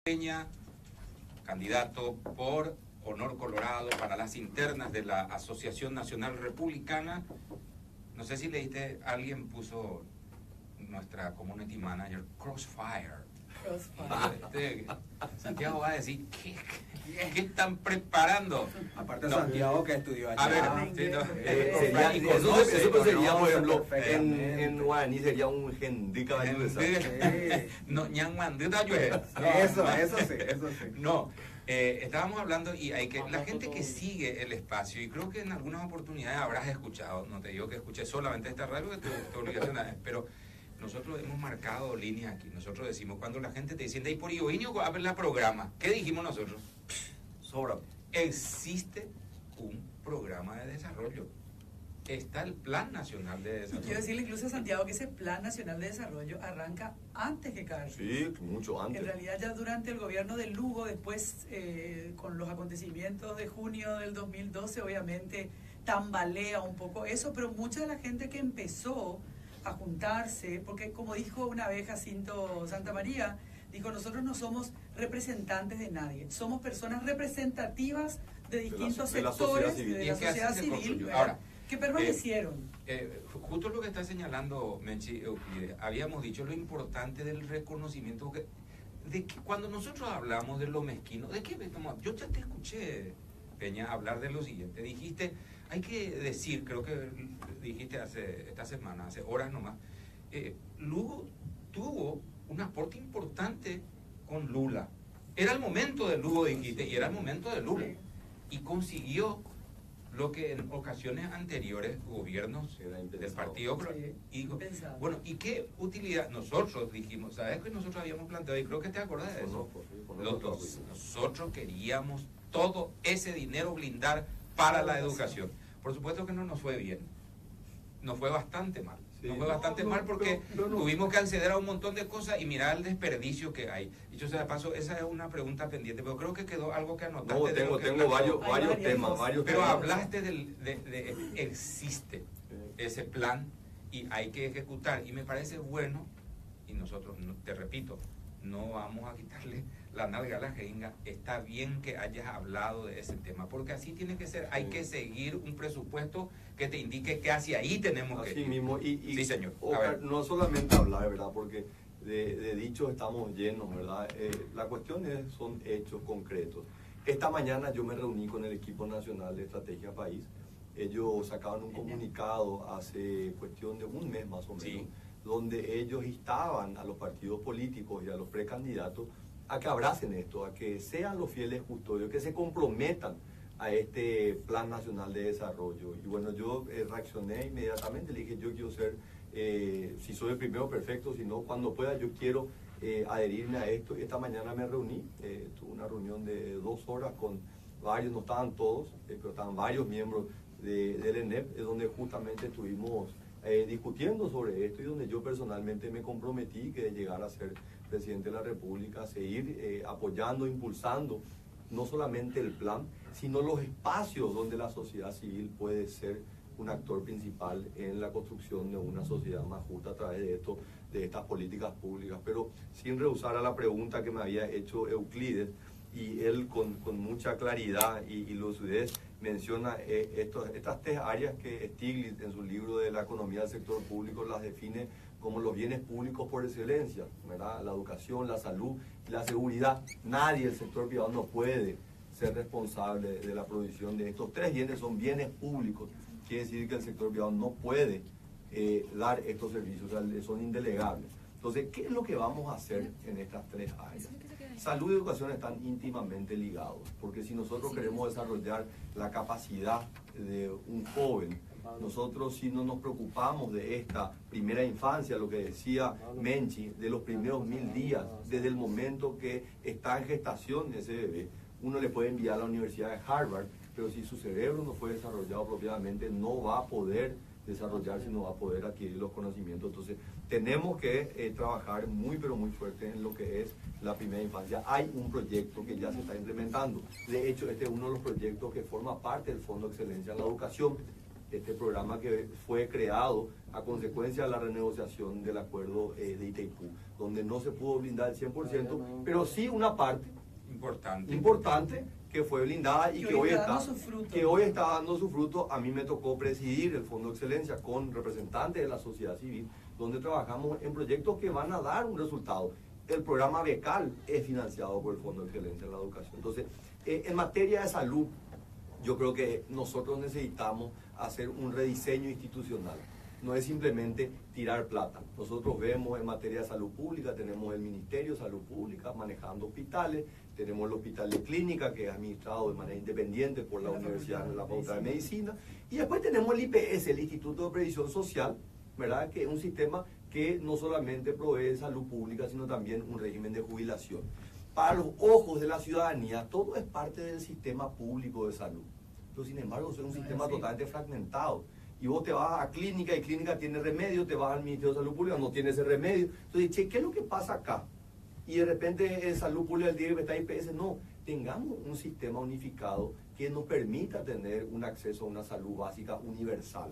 Peña, candidato por Honor Colorado para las internas de la Asociación Nacional Republicana. No sé si leíste, alguien puso nuestra community manager, Crossfire. Santiago va a decir, ¿qué están preparando? Aparte Santiago que estudió allá. A ver, eso sería, por ejemplo, en guaraní sería un gendica. No, ñanguandita llueve. Eso sí. No, estábamos hablando y hay que la gente que sigue el espacio, y creo que en algunas oportunidades habrás escuchado, no te digo que escuché solamente esta radio, que tu obligación es, pero nosotros hemos marcado líneas aquí. Nosotros decimos, cuando la gente te dice, y por Ioinio, a ver la programa, ¿qué dijimos nosotros? Sobra. Existe un programa de desarrollo. Está el Plan Nacional de Desarrollo. Quiero decirle incluso a Santiago que ese Plan Nacional de Desarrollo arranca antes que Carlos. Sí, mucho antes. En realidad ya durante el gobierno de Lugo, después con los acontecimientos de junio del 2012, obviamente tambalea un poco eso, pero mucha de la gente que empezó a juntarse, porque como dijo una vez Jacinto Santamaría, dijo, nosotros no somos representantes de nadie, somos personas representativas de distintos sectores de la sociedad civil, ahora, que permanecieron. Justo lo que está señalando Menchi Euclides, habíamos dicho lo importante del reconocimiento, de que cuando nosotros hablamos de lo mezquino, ¿de qué? Yo ya te escuché, Peña, hablar de lo siguiente, dijiste, hay que decir, creo que dijiste esta semana, hace horas nomás, Lugo tuvo un aporte importante con Lula. Era el momento de Lugo, dijiste, y era el momento de Lula. Y consiguió lo que en ocasiones anteriores gobiernos del partido bueno, ¿y qué utilidad? Nosotros dijimos, ¿sabes que nosotros habíamos planteado? Y creo que te acordás de eso. Nosotros queríamos todo ese dinero blindar para la educación. Por supuesto que no nos fue bien, nos fue bastante mal. Sí, nos fue bastante mal porque tuvimos que acceder a un montón de cosas y mirar el desperdicio que hay. Dicho sea de paso, esa es una pregunta pendiente, pero creo que quedó algo que anotaste. No, tengo varios temas. Pero hablaste existe ese plan y hay que ejecutar. Y me parece bueno, y nosotros, te repito, no vamos a quitarle la nalga a la jeringa. Está bien que hayas hablado de ese tema, porque así tiene que ser. Hay que seguir un presupuesto que te indique que hacia ahí tenemos que ir. Así mismo. Sí, señor. No solamente hablar, ¿verdad? Porque de dichos estamos llenos, ¿verdad? La cuestión son hechos concretos. Esta mañana yo me reuní con el equipo nacional de Estrategia País. Ellos sacaban un comunicado hace cuestión de un mes más o menos, sí, donde ellos instaban a los partidos políticos y a los precandidatos a que abracen esto, a que sean los fieles custodios, que se comprometan a este Plan Nacional de Desarrollo. Y bueno, yo reaccioné inmediatamente, le dije, yo quiero ser, si soy el primero, perfecto, si no, cuando pueda, yo quiero adherirme a esto. Esta mañana me reuní, tuve una reunión de 2 horas con varios, no estaban todos, pero estaban varios miembros del ENEP, donde justamente estuvimos discutiendo sobre esto y donde yo personalmente me comprometí que de llegar a ser presidente de la República, seguir apoyando, impulsando no solamente el plan, sino los espacios donde la sociedad civil puede ser un actor principal en la construcción de una sociedad más justa a través de esto, de estas políticas públicas. Pero sin rehusar a la pregunta que me había hecho Euclides, y él con mucha claridad y lucidez menciona estas 3 áreas que Stiglitz en su libro de la economía del sector público las define como los bienes públicos por excelencia, ¿verdad? La educación, la salud y la seguridad. Nadie del sector privado no puede ser responsable de la provisión de estos 3 bienes, son bienes públicos. Quiere decir que el sector privado no puede dar estos servicios, o sea, son indelegables. Entonces, ¿qué es lo que vamos a hacer en estas 3 áreas? Salud y educación están íntimamente ligados, porque si nosotros queremos desarrollar la capacidad de un joven, nosotros si no nos preocupamos de esta primera infancia, lo que decía Menchi, de los primeros 1000 días, desde el momento que está en gestación ese bebé, uno le puede enviar a la Universidad de Harvard, pero si su cerebro no fue desarrollado propiamente, no va a poder desarrollarse, no va a poder adquirir los conocimientos. Entonces, tenemos que trabajar muy, pero muy fuerte en lo que es la primera infancia. Hay un proyecto que ya se está implementando. De hecho, este es uno de los proyectos que forma parte del Fondo de Excelencia en la Educación. este programa que fue creado a consecuencia de la renegociación del acuerdo de Itaipú, donde no se pudo blindar el 100%, pero sí una parte importante que fue blindada y que hoy está dando su fruto. A mí me tocó presidir el Fondo de Excelencia con representantes de la sociedad civil, donde trabajamos en proyectos que van a dar un resultado. El programa Becal es financiado por el Fondo de Excelencia en la Educación. Entonces, en materia de salud, yo creo que nosotros necesitamos hacer un rediseño institucional. No es simplemente tirar plata. Nosotros vemos en materia de salud pública, tenemos el Ministerio de Salud Pública manejando hospitales, tenemos el Hospital de Clínica, que es administrado de manera independiente por la Universidad de la Facultad de Medicina, y después tenemos el IPS, el Instituto de Previsión Social, ¿verdad? Que es un sistema que no solamente provee salud pública, sino también un régimen de jubilación. Para los ojos de la ciudadanía, todo es parte del sistema público de salud. Pero sin embargo, es un sistema totalmente fragmentado. Y vos te vas a clínica y clínica tiene remedio, te vas al Ministerio de Salud Pública, no tiene ese remedio. Entonces, che, ¿qué es lo que pasa acá? Y de repente en Salud Pública el día que está IPS, no, tengamos un sistema unificado que nos permita tener un acceso a una salud básica universal.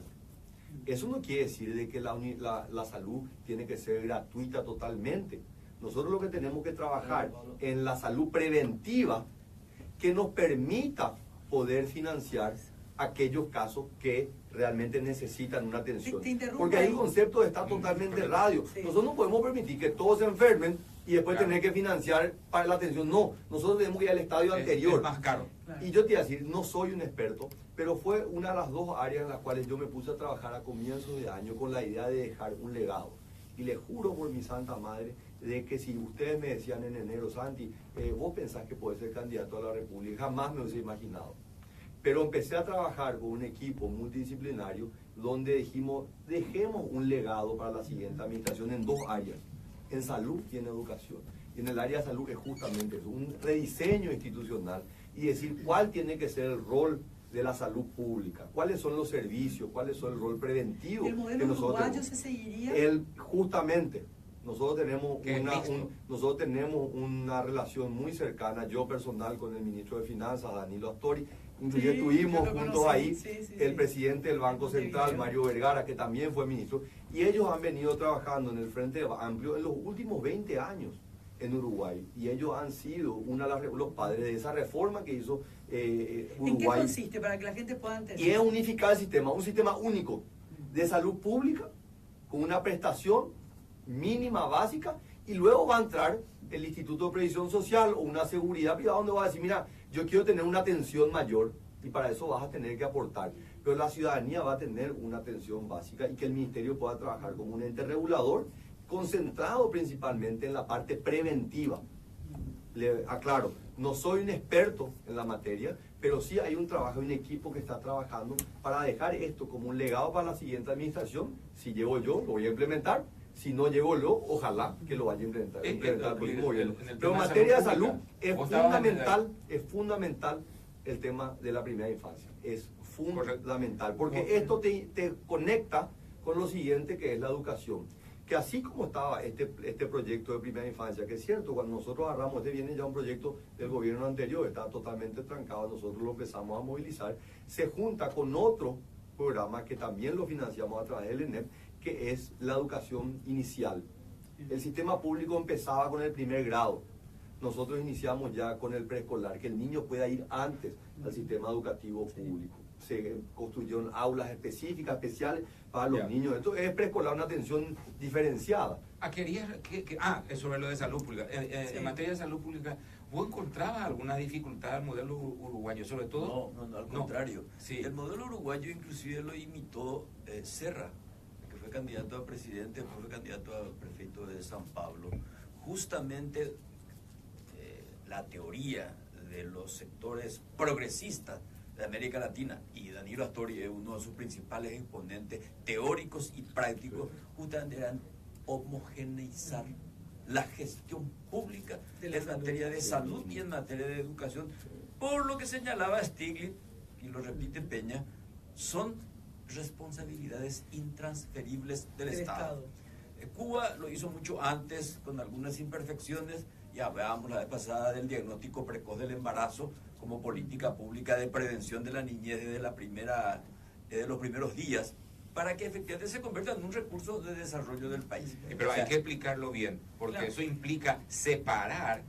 Eso no quiere decir de que la salud tiene que ser gratuita totalmente. Nosotros lo que tenemos que trabajar en la salud preventiva que nos permita poder financiar aquellos casos que realmente necesitan una atención. Porque ahí el concepto está totalmente errado. Sí. Nosotros no podemos permitir que todos se enfermen y después tener que financiar para la atención. No, nosotros tenemos que ir al estadio anterior. Es más caro. Y yo te iba a decir, no soy un experto, pero fue una de las dos áreas en las cuales yo me puse a trabajar a comienzos de año con la idea de dejar un legado. Y les juro por mi santa madre de que si ustedes me decían en enero, Santi, vos pensás que podés ser candidato a la República, jamás me hubiese imaginado. Pero empecé a trabajar con un equipo multidisciplinario donde dijimos, dejemos un legado para la siguiente administración en dos áreas, en salud y en educación. Y en el área de salud es justamente eso, un rediseño institucional y decir cuál tiene que ser el rol de la salud pública, cuáles son los servicios, cuál es el rol preventivo. ¿El modelo uruguayo se seguiría? Justamente, nosotros tenemos una relación muy cercana, yo personal, con el ministro de Finanzas, Danilo Astori. Inclusive tuvimos juntos ahí el presidente del Banco Central, Mario Vergara, que también fue ministro, y ellos han venido trabajando en el Frente Amplio en los últimos 20 años en Uruguay, y ellos han sido los padres de esa reforma que hizo Uruguay. ¿En qué consiste? Para que la gente pueda entender. Y es unificar el sistema, un sistema único de salud pública, con una prestación mínima, básica, y luego va a entrar el Instituto de Previsión Social o una seguridad privada donde va a decir, mira, yo quiero tener una atención mayor y para eso vas a tener que aportar. Pero la ciudadanía va a tener una atención básica y que el ministerio pueda trabajar como un ente regulador concentrado principalmente en la parte preventiva. Le aclaro, no soy un experto en la materia, pero sí hay un trabajo, un equipo que está trabajando para dejar esto como un legado para la siguiente administración. Si llego yo, lo voy a implementar. Si no llego yo, ojalá que lo vaya a implementar el próximo gobierno. Pero en materia de salud es fundamental el tema de la primera infancia. Es fundamental, porque esto te conecta con lo siguiente, que es la educación. Que así como estaba este proyecto de primera infancia, que es cierto, cuando nosotros agarramos, viene ya un proyecto del gobierno anterior, estaba totalmente trancado, nosotros lo empezamos a movilizar, se junta con otro programa que también lo financiamos a través del ENEP, que es la educación inicial. El sistema público empezaba con el primer grado. Nosotros iniciamos ya con el preescolar, que el niño pueda ir antes al sistema educativo público. Se construyeron aulas específicas, especiales para los niños. Esto es preescolar, una atención diferenciada. Es sobre lo de salud pública. En materia de salud pública, ¿vos encontrabas alguna dificultad al modelo uruguayo? Sobre todo... No, al contrario. Sí. El modelo uruguayo inclusive lo imitó Serra, que fue candidato a presidente, después fue candidato a prefecto de San Pablo. Justamente la teoría de los sectores progresistas de América Latina, y Danilo Astori es uno de sus principales exponentes teóricos y prácticos, justamente eran homogeneizar la gestión pública en materia de salud y en materia de educación. Por lo que señalaba Stiglitz, y lo repite Peña, son responsabilidades intransferibles del Estado. Cuba lo hizo mucho antes, con algunas imperfecciones. Ya hablábamos la vez pasada del diagnóstico precoz del embarazo como política pública de prevención de la niñez desde la primera de los primeros días, para que efectivamente se convierta en un recurso de desarrollo del país. Pero O sea, hay que explicarlo bien, porque Claro. eso implica separar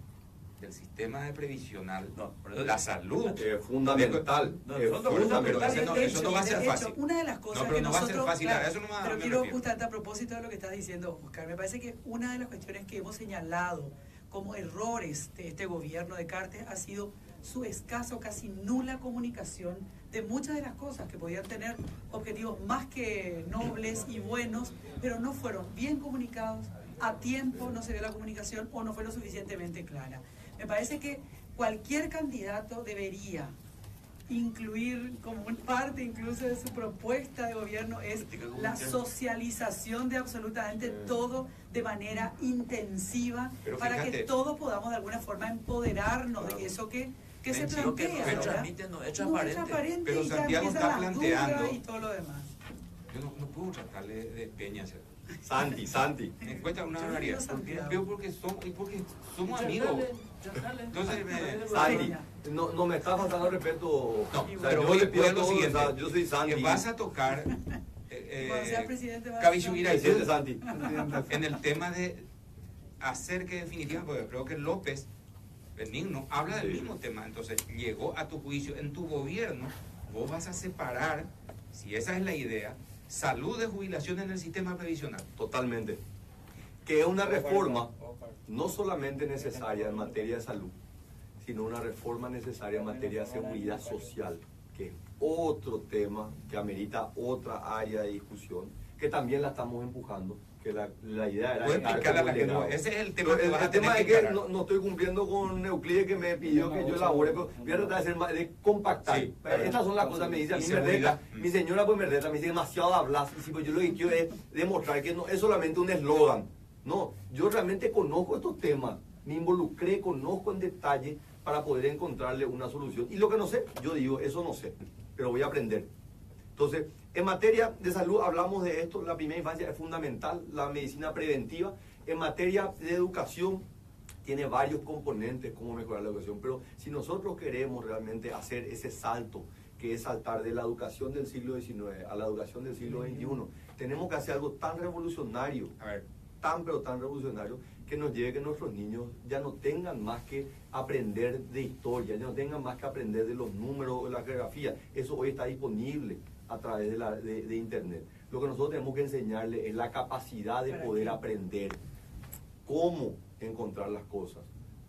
del sistema de previsional No, pero la salud. Es fundamental. No, es no, pero fundamental. eso no va a ser de hecho, fácil. una de las cosas No, pero que no va a ser nosotros, fácil, a eso no pero me quiero refiero. justamente a propósito de lo que estás diciendo, Oscar, me parece que una de las cuestiones que hemos señalado como errores de este gobierno de Cartes ha sido su escaso, casi nula comunicación de muchas de las cosas que podían tener objetivos más que nobles y buenos, pero no fueron bien comunicados, a tiempo no se dio la comunicación o no fue lo suficientemente clara. Me parece que cualquier candidato debería incluir como parte incluso de su propuesta de gobierno es la socialización de absolutamente todo de manera intensiva, Pero para fíjate, que todos podamos de alguna forma empoderarnos de eso que se Menchi, lo que plantea, no se ¿verdad? transmite no es No es transparente. transparente Pero y ya Santiago empiezan está las planteando- dudas y todo lo demás. Yo no puedo tratarle de Peña. Santi. Me encuentra una Yo barbaridad. digo Santiago. Yo porque somos amigos. Entonces, Santi, no me está faltando el respeto. No, O sea, pero yo voy le pido a a lo todos, siguiente. o sea, yo soy Santi. Que vas a tocar Cuando sea presidente vas a- Presidente Santi. en el tema de hacer que definitivamente, porque creo que López Benigno habla del Sí. mismo tema. Entonces, llegó a tu juicio, en tu gobierno, vos vas a separar, si esa es la idea, salud de jubilación en el sistema previsional. Totalmente. Que es una reforma no solamente necesaria en materia de salud, sino una reforma necesaria en materia de seguridad social, que es otro tema que amerita otra área de discusión, que también la estamos empujando, que la idea era... Puedes dejar explicarle a como la gente, legado. ese es el tema Pero que vas a el tema tener es que que encarar. no estoy cumpliendo con Euclides, que me pidió que yo elabore, pero voy a tratar de hacer más, de compactar. Sí. Estas son las cosas, me dice, a Y mí me seguridad. reta, mi señora pues me reta, me dice demasiado hablar, y si pues yo lo que quiero es demostrar que no es solamente un eslogan, no, yo realmente conozco estos temas, me involucré, conozco en detalle para poder encontrarle una solución. Y lo que no sé, yo digo, eso no sé, pero voy a aprender. Entonces, en materia de salud hablamos de esto, la primera infancia es fundamental, la medicina preventiva. En materia de educación tiene varios componentes como mejorar la educación, pero si nosotros queremos realmente hacer ese salto, que es saltar de la educación del siglo XIX a la educación del siglo XXI, tenemos que hacer algo tan revolucionario, A ver, pero tan revolucionario, que nos lleve que nuestros niños ya no tengan más que aprender de historia, ya no tengan más que aprender de los números, de la geografía. Eso hoy está disponible a través de Internet. Lo que nosotros tenemos que enseñarles es la capacidad de ¿Para poder qué? aprender, cómo encontrar las cosas,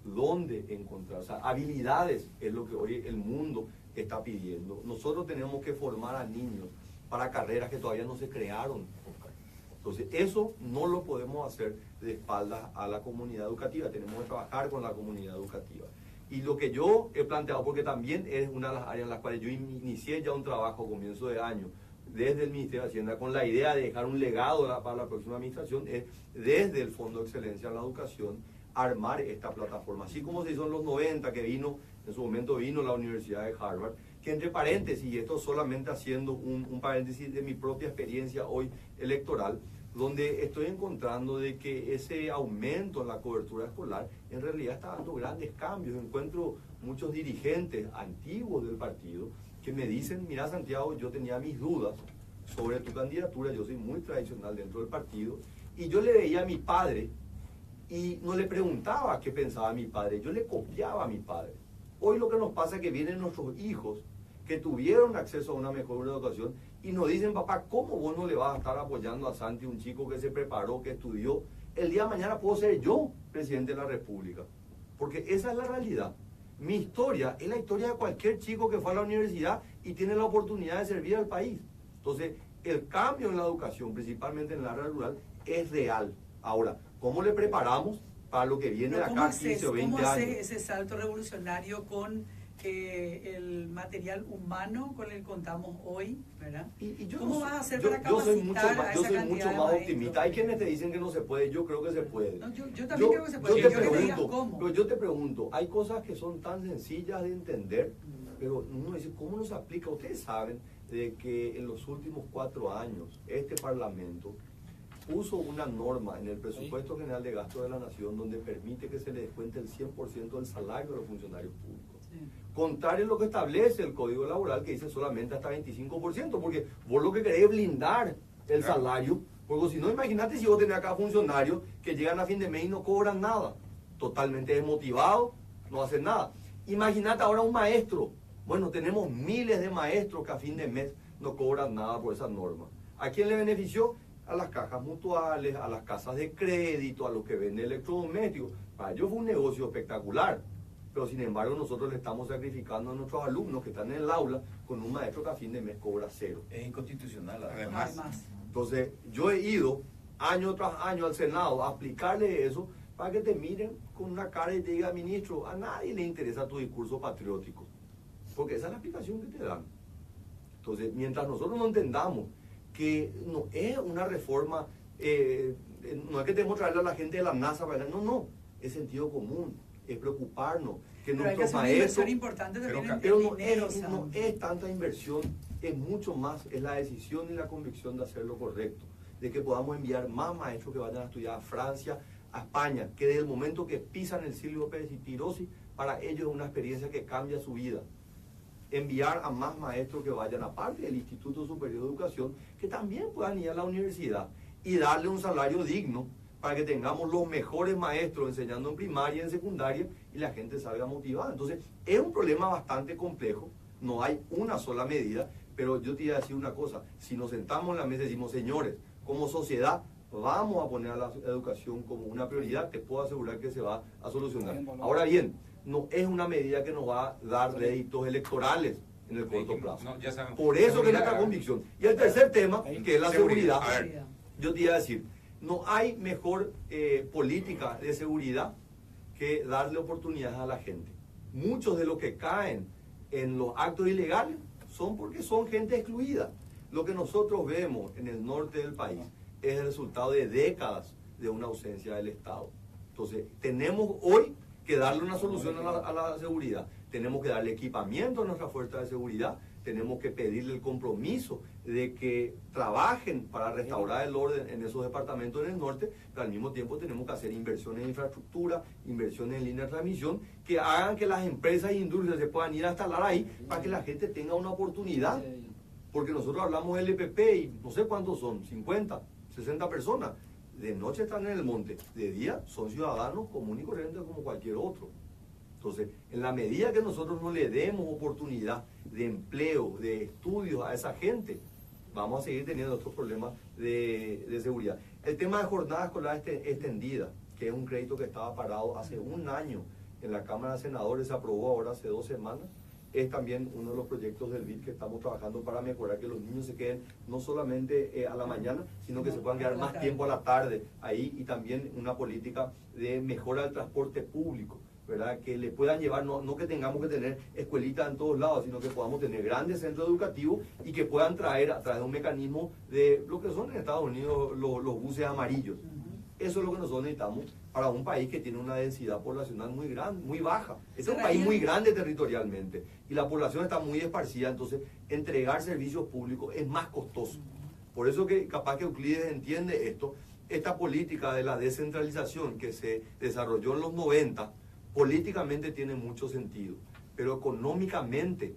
dónde encontrar, o sea, habilidades es lo que hoy el mundo está pidiendo. Nosotros tenemos que formar a niños para carreras que todavía no se crearon, Oscar. Entonces, eso no lo podemos hacer de espaldas a la comunidad educativa, tenemos que trabajar con la comunidad educativa. Y lo que yo he planteado, porque también es una de las áreas en las cuales yo inicié ya un trabajo a comienzo de año, desde el Ministerio de Hacienda, con la idea de dejar un legado para la próxima administración, es desde el Fondo de Excelencia en la Educación, armar esta plataforma. Así como se hizo en los 90, que vino, en su momento vino la Universidad de Harvard, que entre paréntesis, y esto solamente haciendo un paréntesis de mi propia experiencia hoy electoral, donde estoy encontrando de que ese aumento en la cobertura escolar en realidad está dando grandes cambios. Encuentro muchos dirigentes antiguos del partido que me dicen, mira Santiago, yo tenía mis dudas sobre tu candidatura, yo soy muy tradicional dentro del partido, y yo le veía a mi padre y no le preguntaba qué pensaba mi padre, yo le copiaba a mi padre. Hoy lo que nos pasa es que vienen nuestros hijos que tuvieron acceso a una mejor educación y nos dicen, papá, ¿cómo vos no le vas a estar apoyando a Santi, un chico que se preparó, que estudió? El día de mañana puedo ser yo presidente de la República, porque esa es la realidad. Mi historia es la historia de cualquier chico que fue a la universidad y tiene la oportunidad de servir al país. Entonces, el cambio en la educación, principalmente en el área rural, es real. Ahora, ¿cómo le preparamos para lo que viene de Pero acá 15 o 20 ¿cómo años? haces ese salto revolucionario con el material humano con el que contamos hoy, ¿verdad? Y yo ¿Cómo no vas a hacer yo- para yo soy mucho capacitar más, a yo esa soy cantidad mucho de más maestros? optimista. Hay quienes te dicen que no se puede, yo creo que se puede. No, yo también creo que se puede. Yo Yo te quiero que me digas pregunto, cómo. pero yo te pregunto, hay cosas que son tan sencillas de entender, pero uno dice, ¿cómo nos aplica? Ustedes saben de que en los últimos 4 años este Parlamento puso una norma en el presupuesto general de gasto de la nación donde permite que se le descuente el 100% del salario de los funcionarios públicos. Contrario a lo que establece el Código Laboral, que dice solamente hasta 25%, porque vos lo que querés es blindar el salario, porque si no, imagínate si vos tenés acá funcionarios que llegan a fin de mes y no cobran nada, totalmente desmotivados, no hacen nada. Imagínate ahora un maestro. Bueno, tenemos miles de maestros que a fin de mes no cobran nada por esa norma. ¿A quién le benefició? A las cajas mutuales, a las casas de crédito, a los que venden electrodomésticos. Para ellos fue un negocio espectacular. Pero sin embargo nosotros le estamos sacrificando a nuestros alumnos que están en el aula con un maestro que a fin de mes cobra cero. Es inconstitucional, Además. Entonces yo he ido año tras año al Senado a explicarle eso para que te miren con una cara y te diga, ministro, a nadie le interesa tu discurso patriótico, porque esa es la explicación que te dan. Entonces, mientras nosotros no entendamos que no es una reforma, no es que tenemos que traerle a la gente de la NASA para no, es sentido común, es preocuparnos que pero hay que nuestros hacer una maestros... inversión importante también en Pero dinero. no es tanta inversión, es mucho más, es la decisión y la convicción de hacer lo correcto, de que podamos enviar más maestros que vayan a estudiar a Francia, a España, que desde el momento que pisan el Silvio Pérez y Pirosi, para ellos es una experiencia que cambia su vida. Enviar a más maestros que vayan, aparte del Instituto Superior de Educación, que también puedan ir a la universidad y darle un salario digno para que tengamos los mejores maestros enseñando en primaria y en secundaria y la gente salga motivada. Entonces, es un problema bastante complejo, no hay una sola medida, pero yo te iba a decir una cosa, si nos sentamos en la mesa y decimos, señores, como sociedad, vamos a poner a la educación como una prioridad, te puedo asegurar que se va a solucionar. Ahora bien, no es una medida que nos va a dar réditos electorales en el corto plazo. No, ya sabemos. Por eso que es nuestra Seguridad. convicción. Y el tercer tema, que es la seguridad, A ver. yo te iba a decir, no hay mejor política de seguridad que darle oportunidades a la gente. Muchos de los que caen en los actos ilegales son porque son gente excluida. Lo que nosotros vemos en el norte del país es el resultado de décadas de una ausencia del Estado. Entonces, tenemos hoy que darle una solución a la seguridad. Tenemos que darle equipamiento a nuestra fuerza de seguridad. Tenemos que pedirle el compromiso de que trabajen para restaurar el orden en esos departamentos en el norte, pero al mismo tiempo tenemos que hacer inversiones en infraestructura, inversiones en línea de transmisión, que hagan que las empresas e industrias se puedan ir a instalar ahí para que la gente tenga una oportunidad. Porque nosotros hablamos del LPP y no sé cuántos son, 50, 60 personas. De noche están en el monte, de día son ciudadanos comunes y corrientes como cualquier otro. Entonces, en la medida que nosotros no le demos oportunidad de empleo, de estudios a esa gente, vamos a seguir teniendo otros problemas de seguridad. El tema de jornada escolar extendida, que es un crédito que estaba parado hace un año en la Cámara de Senadores, se aprobó ahora hace 2 semanas, es también uno de los proyectos del BID que estamos trabajando para mejorar que los niños se queden no solamente a la mañana, sino que se puedan quedar más tiempo a la tarde ahí, y también una política de mejora del transporte público, ¿verdad? Que le puedan llevar, no que tengamos que tener escuelitas en todos lados, sino que podamos tener grandes centros educativos y que puedan traer a través de un mecanismo de lo que son en Estados Unidos los buses amarillos. Eso es lo que nosotros necesitamos para un país que tiene una densidad poblacional muy grande, muy baja. Es un país muy grande territorialmente y la población está muy esparcida, entonces entregar servicios públicos es más costoso. Por eso que capaz que Euclides entiende esto, esta política de la descentralización que se desarrolló en los 90, políticamente tiene mucho sentido, pero económicamente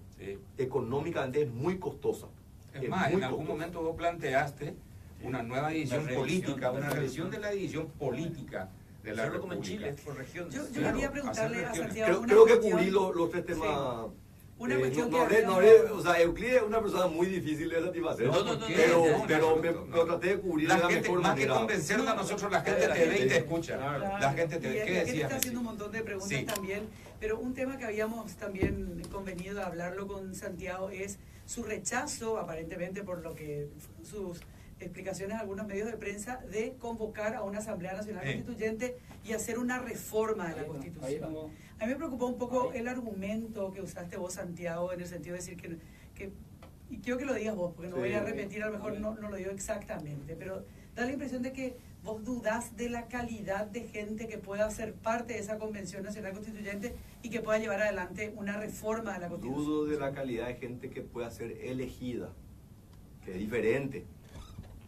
es muy costosa. Es más, en algún momento vos planteaste una nueva división política, una revisión de la división política de la como en República. Chile, por regiones. Yo Claro, quería preguntarle hacer a regiones. Santiago Creo que cuestión. cubrí los 3 temas. Sí. Una cuestión que o sea, Euclides es una persona muy difícil de satisfacer, pero me traté de cubrir La de la gente, mejor más manera. que convencernos a nosotros, la gente te ve y te escucha. La gente te ve. ¿Qué Y aquí decías? está haciendo un montón de preguntas Sí. también, pero un tema que habíamos también convenido de hablarlo con Santiago es su rechazo, aparentemente por lo que sus explicaciones a algunos medios de prensa, de convocar a una Asamblea Nacional Constituyente y hacer una reforma de la Constitución. A mí me preocupó un poco el argumento que usaste vos, Santiago, en el sentido de decir que y quiero que lo digas vos, porque no voy a repetir, a lo mejor no lo digo exactamente, pero da la impresión de que vos dudás de la calidad de gente que pueda ser parte de esa Convención Nacional Constituyente y que pueda llevar adelante una reforma de la Constitución. Dudo de la calidad de gente que pueda ser elegida, que es diferente,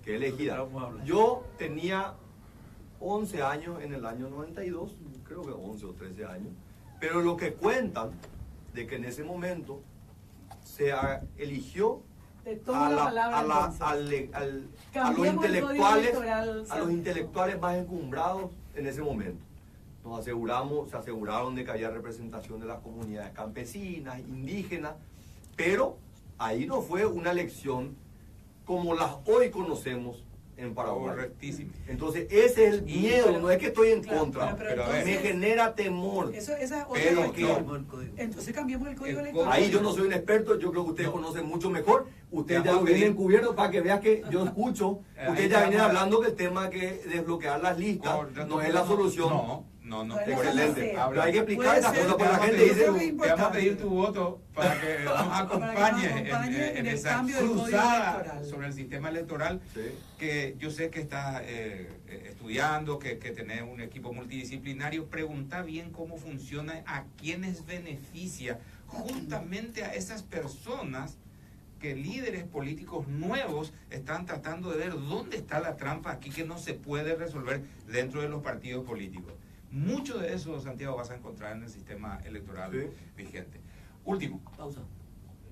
que es elegida. Yo tenía 11 años en el año 92, creo que 11 o 13 años, pero lo que cuentan de que en ese momento eligió De toda la palabra, entonces. a los Cambiemos el código electoral, a los intelectuales más encumbrados en ese momento. Se aseguraron de que había representación de las comunidades campesinas, indígenas, pero ahí no fue una elección como las hoy conocemos en Paraguay. Correctísimo. Entonces, ese es el miedo, pero- no es que estoy en Claro, contra, pero entonces- me genera temor. Esa es otra Pero cuestión. no. Entonces cambiemos el código El electoral. Ahí yo no soy un experto, yo creo que ustedes No. conocen mucho mejor. Ustedes Te ya vamos lo a vienen pedir- encubierto para que veas que yo escucho. Ahí Ustedes te ya vienen vamos a- hablando que el tema que desbloquear las listas no es la solución. No, No es la Excelente. solución. Pero hay que explicar Puede estas ser, cosas porque la te gente vamos a dice, pedir- te vamos a pedir tu voto para que nos acompañe acompañe en el esa cambio del código cruzada electoral. sobre el sistema electoral. Sí. Que yo sé que estás estudiando, que tenés un equipo multidisciplinario. Pregunta bien cómo funciona, a quiénes beneficia, justamente a esas personas que líderes políticos nuevos están tratando de ver dónde está la trampa aquí que no se puede resolver dentro de los partidos políticos. Mucho de eso, Santiago, vas a encontrar en el sistema electoral Sí. vigente. Último. Pausa.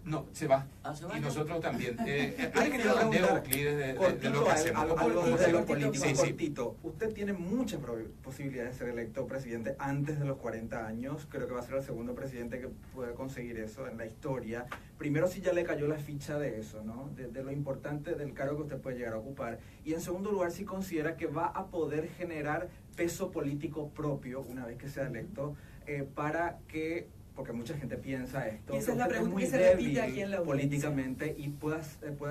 No, se va. Ah, se va Y ya. nosotros también. Yo Hay le que quería redondear, preguntar, Euclides, de cortito, lo que hacemos. algo de Cortito, lo político, sí, sí. cortito. Usted tiene muchas posibilidades de ser electo presidente antes de los 40 años. Creo que va a ser el segundo presidente que puede conseguir eso en la historia. Primero, si ya le cayó la ficha de eso, ¿no? De lo importante del cargo que usted puede llegar a ocupar. Y en segundo lugar, si considera que va a poder generar peso político propio una vez que sea electo, para que, porque mucha gente piensa esto, Y esa es la usted pregunta muy que se repite débil aquí en la audiencia. políticamente y pueda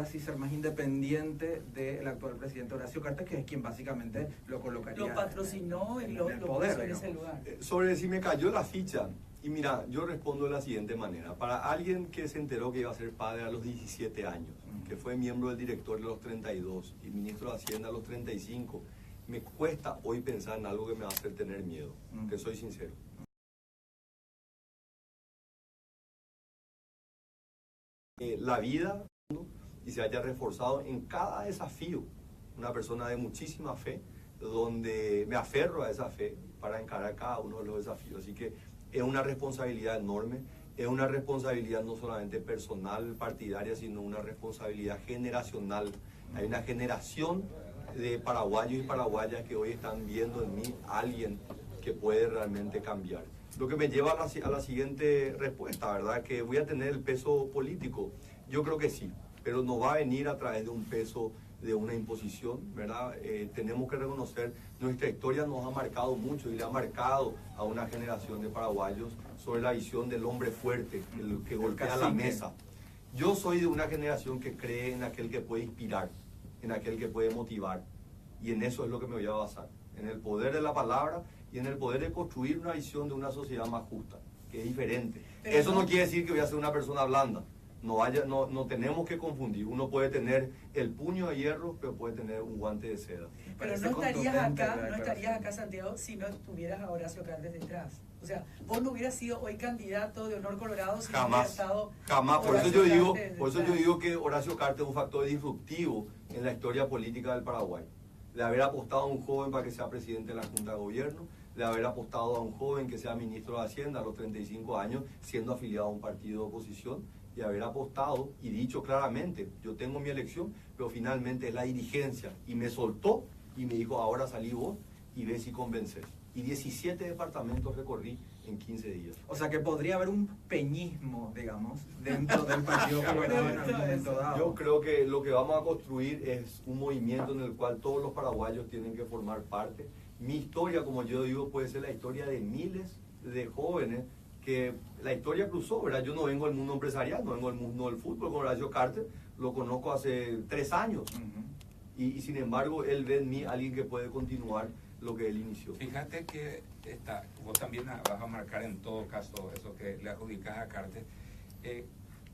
así ser más independiente del actual presidente Horacio Cartes, que es quien básicamente lo colocaría Lo patrocinó y en lo el puso poder, en ese digamos. lugar. Sobre si me cayó la ficha, y mira, yo respondo de la siguiente manera. Para alguien que se enteró que iba a ser padre a los 17 años, que fue miembro del directorio a los 32 y ministro de Hacienda a los 35, me cuesta hoy pensar en algo que me va a hacer tener miedo, te soy sincero. La vida y se haya reforzado en cada desafío, una persona de muchísima fe, donde me aferro a esa fe para encarar cada uno de los desafíos. Así que es una responsabilidad enorme, es una responsabilidad no solamente personal, partidaria, sino una responsabilidad generacional. Hay una generación de paraguayos y paraguayas que hoy están viendo en mí a alguien que puede realmente cambiar. Lo que me lleva a la siguiente respuesta, ¿verdad? Que voy a tener el peso político. Yo creo que sí, pero no va a venir a través de un peso, de una imposición, ¿verdad? Tenemos que reconocer, nuestra historia nos ha marcado mucho y le ha marcado a una generación de paraguayos sobre la visión del hombre fuerte, el que golpea la mesa. Yo soy de una generación que cree en aquel que puede inspirar, en aquel que puede motivar, y en eso es lo que me voy a basar, en el poder de la palabra y en el poder de construir una visión de una sociedad más justa, que es diferente. Pero Eso no no- quiere decir que voy a ser una persona blanda. No tenemos que confundir. Uno puede tener el puño de hierro, pero puede tener un guante de seda. Pero parece no estarías contundente acá, la no estarías declaración. acá, Santiago, si no tuvieras a Horacio Cartes detrás. O sea, vos no hubieras sido hoy candidato de honor colorado si no hubiera Jamás, estado jamás. Por eso Horacio yo digo, Cartes por eso yo detrás. digo que Horacio Cartes es un factor disruptivo en la historia política del Paraguay. De haber apostado a un joven para que sea presidente de la Junta de Gobierno, de haber apostado a un joven que sea ministro de Hacienda a los 35 años, siendo afiliado a un partido de oposición, y haber apostado y dicho claramente, yo tengo mi elección, pero finalmente es la dirigencia, y me soltó y me dijo, ahora salí vos y ve si convences. Y 17 departamentos recorrí en 15 días. O sea que podría haber un peñismo, digamos, dentro del Partido Colorado en algún momento dado. Yo creo que lo que vamos a construir es un movimiento en el cual todos los paraguayos tienen que formar parte. Mi historia, como yo digo, puede ser la historia de miles de jóvenes que la historia cruzó, ¿verdad? Yo no vengo del mundo empresarial, no vengo del mundo del fútbol con Horacio Cartes, lo conozco hace 3 años. Ujú. Y sin embargo, él ve en mí alguien que puede continuar lo que él inició. Fíjate que vos también vas a marcar en todo caso eso que le adjudicas a Cartes.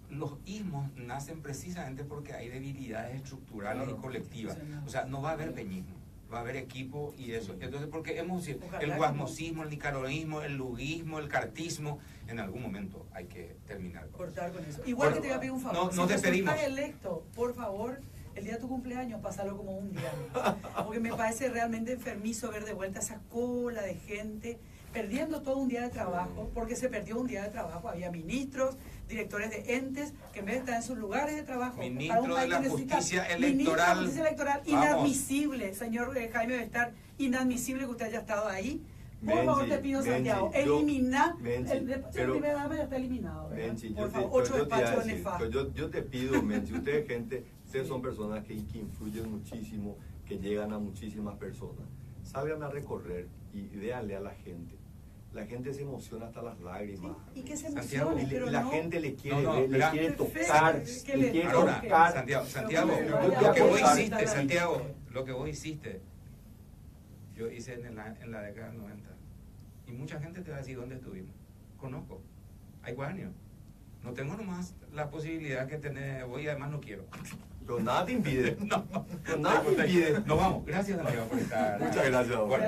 Los ismos nacen precisamente porque hay debilidades estructurales Claro. y colectivas. O sea, no va a haber peñismo, va a haber equipo y eso. Entonces, porque hemos Ojalá el que guasmosismo, el nicaronismo, el luguismo, el cartismo, en algún momento hay que terminar con eso. cortar con eso. Igual Bueno, que te voy a pedir un favor. nos si despedimos. resultas electo, por favor, el día de tu cumpleaños, pásalo como un día. Porque me parece realmente enfermizo ver de vuelta esa cola de gente perdiendo todo un día de trabajo, porque se perdió un día de trabajo. Había ministros, directores de entes, que en vez de estar en sus lugares de trabajo, Ministro de la Justicia Electoral. Ministro de la Justicia Electoral, Vamos. inadmisible, señor Jaime Bestar, inadmisible que usted haya estado ahí. Por Menchi, favor, te pido, Menchi, Santiago, yo- elimina. Menchi, El pero- primer dama ya está eliminado, ¿verdad? Menchi, Por yo favor, te 8 iba a despachos decir, nefastos. yo te pido, Menchi, ustedes gente, ustedes son personas que influyen muchísimo, que llegan a muchísimas personas. Salgan a recorrer y déanle a la gente. La gente se emociona hasta las lágrimas. Y que se Santiago, emocione, Y pero la no. gente le quiere No, no, ver, le mira. quiere Perfecto, tocar, que le quiere Ahora, tocar. Santiago, Yo lo que vos contar. hiciste, Santiago, lo que vos hiciste, yo hice en la década del 90. Y mucha gente te va a decir dónde estuvimos. Conozco. Hay guaños. No tengo nomás la posibilidad que tenés vos y además no quiero. Pero nada te impide. No, Pero nada te impide. Nos vamos. Gracias, Santiago, por estar. Muchas gracias. Bueno,